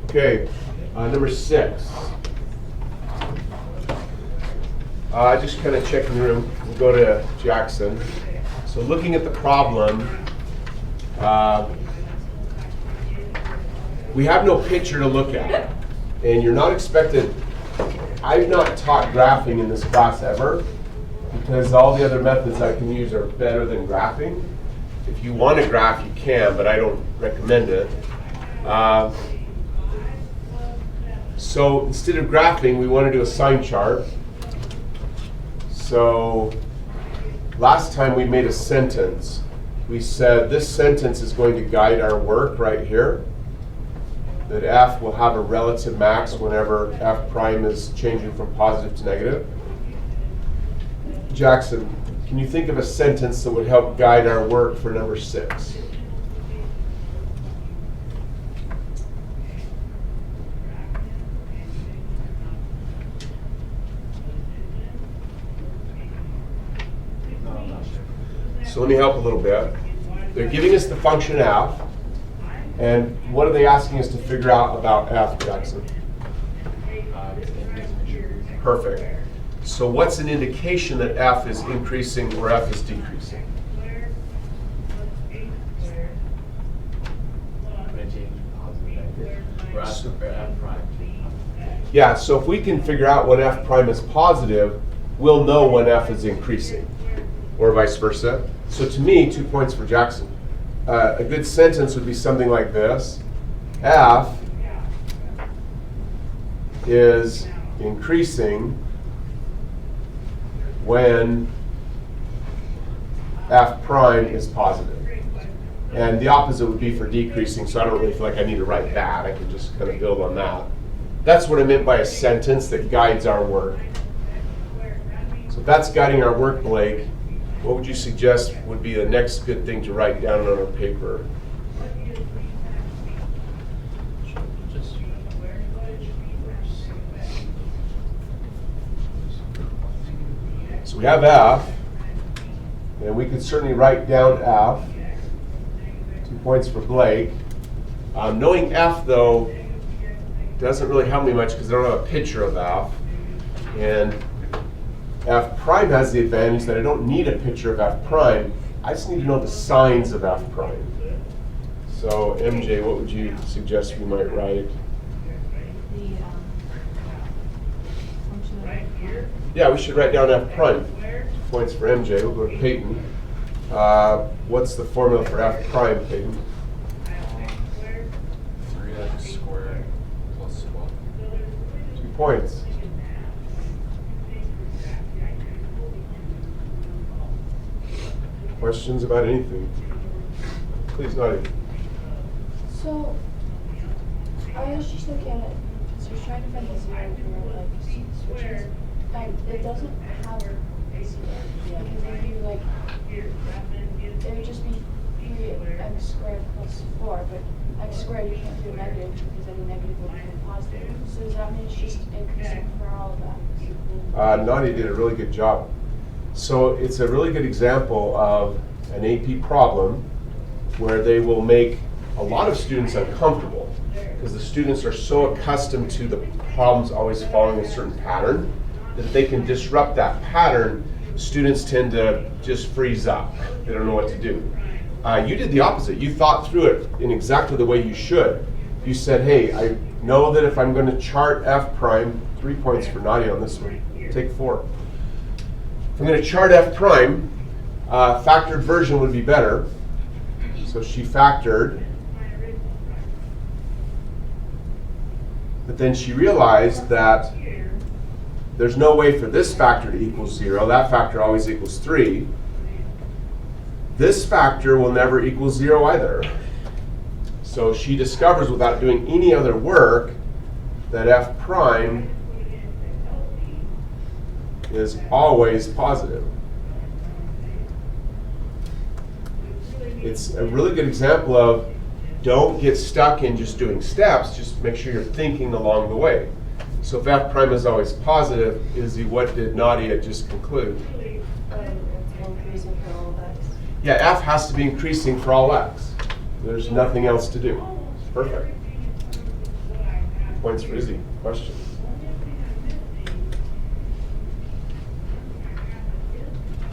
Okay, number 6. Just kind of checking the room. We'll go to Jackson. So looking at the problem, we have no picture to look at. And you're not expected, I've not taught graphing in this class ever, because all the other methods I can use are better than graphing. If you want to graph, you can, but I don't recommend it. So instead of graphing, we want to do a sign chart. So last time we made a sentence. We said this sentence is going to guide our work right here. That f will have a relative max whenever f prime is changing from positive to negative. Jackson, can you think of a sentence that would help guide our work for number 6? So let me help a little bit. They're giving us the function f, and what are they asking us to figure out about f, Jackson? Perfect. So what's an indication that f is increasing or f is decreasing? Yeah, so if we can figure out when f prime is positive, we'll know when f is increasing, or vice versa. So to me, 2 points for Jackson. A good sentence would be something like this. F is increasing when f prime is positive. And the opposite would be for decreasing, so I don't really feel like I need to write that. I can just kind of build on that. That's what I meant by a sentence that guides our work. So if that's guiding our work, Blake, what would you suggest would be the next good thing to write down on our paper? So we have f, and we could certainly write down f. 2 points for Blake. Knowing f, though, doesn't really help me much because I don't have a picture of f. And f prime has the advantage that I don't need a picture of f prime. I just need to know the signs of f prime. So MJ, what would you suggest we might write? Yeah, we should write down f prime. 2 points for MJ. We'll go to Peyton. What's the formula for f prime, Peyton? 3x squared plus 12. 2 points. Questions about anything? Please, Nadia. So, I was just looking at it, so we're trying to find the zero for like switches, and it doesn't have a zero. Because if you like, it would just be 3x squared plus 4, but x squared you can't do negative because any negative would become positive. So does that mean it's just increasing for all of that? Nadia did a really good job. So it's a really good example of an AP problem where they will make a lot of students uncomfortable because the students are so accustomed to the problems always following a certain pattern that if they can disrupt that pattern, students tend to just freeze up. They don't know what to do. You did the opposite. You thought through it in exactly the way you should. You said, hey, I know that if I'm going to chart f prime, 3 points for Nadia on this one, take 4. If I'm going to chart f prime, factored version would be better. So she factored. But then she realized that there's no way for this factor to equal 0. That factor always equals 3. This factor will never equal 0 either. So she discovers without doing any other work that f prime is always positive. It's a really good example of don't get stuck in just doing steps, just make sure you're thinking along the way. So if f prime is always positive, Izzy, what did Nadia just conclude? It's increasing for all of x. Yeah, f has to be increasing for all x. There's nothing else to do. Perfect. points for easy question.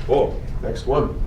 Cool. Next one.